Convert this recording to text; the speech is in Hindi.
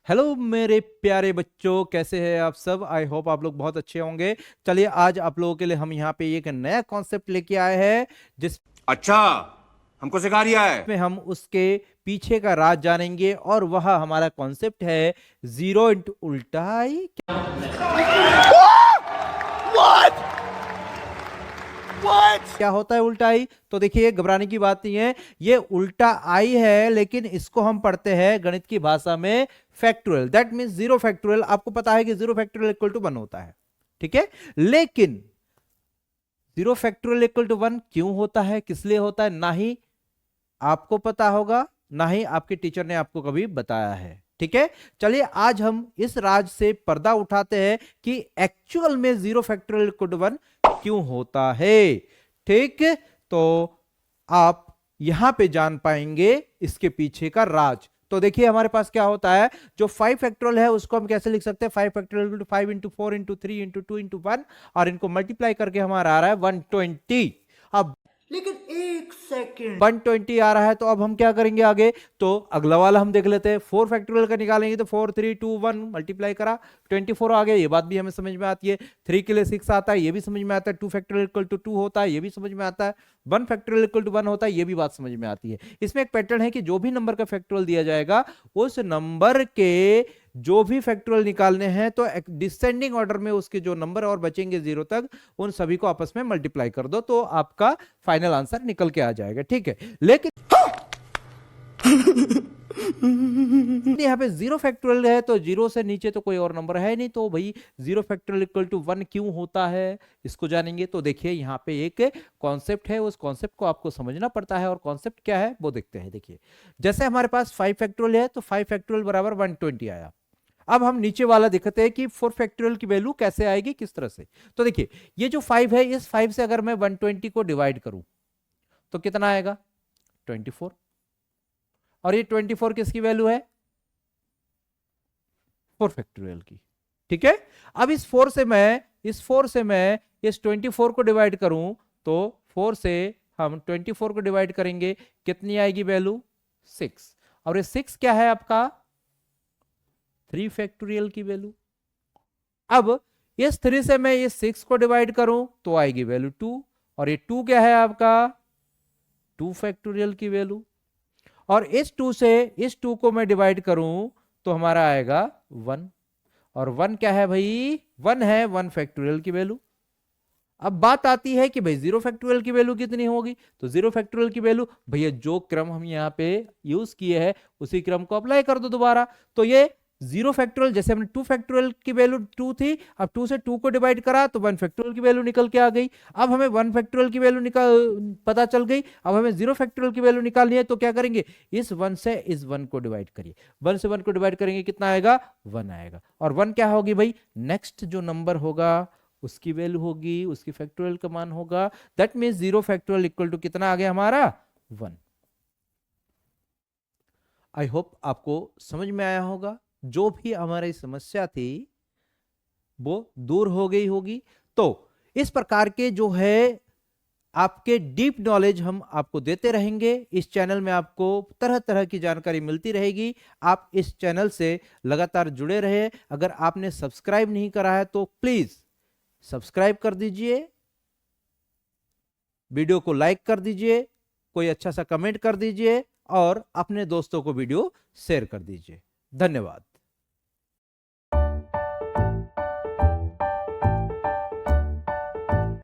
हेलो मेरे प्यारे बच्चों, कैसे हैं आप सब। आई होप आप लोग बहुत अच्छे होंगे। चलिए आज आप लोगों के लिए हम यहाँ पे एक नया कॉन्सेप्ट लेके आए हैं जिसमें अच्छा, हमको सिखा रिया है। हम उसके पीछे का राज जानेंगे और वह हमारा कॉन्सेप्ट है जीरो इंटू उल्टा आई। क्या होता है उल्टा आई? तो देखिए घबराने की बात नहीं है, ये उल्टा आई है, लेकिन इसको हम पढ़ते हैं गणित की भाषा में factorial. That means zero factorial. आपको पता है कि जीरो फैक्टोरियल इक्वल टू 1 होता है, ठीक है। लेकिन जीरो फैक्टोरियल इक्वल टू 1 क्यों होता है, किस लिए होता है, ना ही आपको पता होगा, ना ही आपके टीचर ने आपको कभी बताया है, ठीक है। चलिए आज हम इस राज से पर्दा उठाते हैं कि एक्चुअल में जीरो फैक्टोरियल इक्वल टू 1 क्यों होता है, ठीक। तो आप यहां पे जान पाएंगे इसके पीछे का राज। तो देखिए हमारे पास क्या होता है, जो 5 फैक्टोरियल है उसको हम कैसे लिख सकते हैं, 5 factorial 5 into 4 into 3 into 2 into 1, और इनको मल्टीप्लाई करके हमारा आ रहा है 120। अब लेकिन एक सेकेंड, 120 आ रहा है तो अब हम क्या करेंगे आगे, तो अगला वाला हम देख लेते हैं। 4 फैक्टोरियल का निकालेंगे तो 4 3 2 1 मल्टीप्लाई करा 24 आ गया, ये बात भी हमें समझ में आती है। 3 के लिए 6 आता है, ये भी समझ में आता है। 2 फैक्टोरियल इक्वल टू 2 होता है, ये भी समझ में आता है। 1 फैक्टोरियल इक्वल टू 1 होता है, ये भी बात समझ में आती है। इसमें एक पैटर्न है कि जो भी नंबर का फैक्टोरियल दिया जाएगा उस नंबर के जो भी फैक्टोरियल निकालने हैं तो डिसेंडिंग ऑर्डर में उसके जो नंबर और बचेंगे जीरो तक, उन सभी को आपस में मल्टीप्लाई कर दो तो आपका फाइनल आंसर निकल के आ जाएगा, ठीक है। लेकिन यहाँ पे जीरो फैक्टोरियल है तो जीरो से नीचे तो कोई और नंबर है नहीं, तो भाई जीरो फैक्टोरियल इक्वल टू 1 क्यों होता है इसको जानेंगे। तो देखिए यहाँ पे एक कॉन्सेप्ट है, उस कॉन्सेप्ट को आपको समझना पड़ता है, और कॉन्सेप्ट क्या है वो देखते हैं। देखिए जैसे हमारे पास 5 फैक्टोरियल है तो 5 फैक्टोरियल बराबर 120 आया। अब हम नीचे वाला दिखाते हैं कि 4 फैक्टोरियल की वैल्यू कैसे आएगी, किस तरह से। तो देखिए ये जो 5 है, इस 5 से अगर मैं 120 को डिवाइड करूं तो कितना आएगा, 24। और ये 24 किसकी वैल्यू है, 4 फैक्टोरियल की, ठीक है। अब इस 4 से मैं इस 24 को डिवाइड करूं तो 4 से हम 24 को डिवाइड करेंगे, कितनी आएगी वैल्यू, 6। और ये 6 क्या है आपका, 3 फैक्टोरियल की वैल्यू। अब इस 3 से मैं इस 6 को डिवाइड करूं तो आएगी वैल्यू 2, और ये 2 क्या है आपका, 2 फैक्टोरियल की वैल्यू। और इस 2 से इस 2 को मैं डिवाइड करूं तो हमारा आएगा 1, और 1 क्या है भाई, 1 है 1 फैक्टोरियल की वैल्यू। अब बात आती है कि भाई जीरो फैक्टोरियल की वैल्यू कितनी होगी, तो जीरो फैक्टोरियल की वैल्यू भैया जो क्रम हम यहाँ पे यूज किए हैं उसी क्रम को अप्लाई कर दो दोबारा। तो ये जीरो फैक्टोरियल, जैसे हमने 2 फैक्टोरियल की वैल्यू 2 थी, अब 2 से 2 को डिवाइड करा तो 1 फैक्टोरियल की वैल्यू निकल के आ गई। अब हमें 1 फैक्टोरियल की वैल्यू निकाल पता चल गई, अब हमें जीरो फैक्टोरियल की वैल्यू निकालनी है तो क्या करेंगे, इस 1 से इस 1 को डिवाइड करिए। 1 से 1 को डिवाइड करेंगे कितना आएगा, 1 आएगा। और 1 क्या होगी भाई, नेक्स्ट जो नंबर होगा उसकी वैल्यू होगी, उसकी फैक्टोरियल का मान होगा। That means zero factorial equal to कितना आ गया हमारा, 1। आई होप आपको समझ में आया होगा, जो भी हमारी समस्या थी वो दूर हो गई होगी। तो इस प्रकार के जो है आपके डीप नॉलेज हम आपको देते रहेंगे। इस चैनल में आपको तरह तरह की जानकारी मिलती रहेगी। आप इस चैनल से लगातार जुड़े रहे। अगर आपने सब्सक्राइब नहीं करा है तो प्लीज सब्सक्राइब कर दीजिए, वीडियो को लाइक कर दीजिए, कोई अच्छा सा कमेंट कर दीजिए, और अपने दोस्तों को वीडियो शेयर कर दीजिए। धन्यवाद।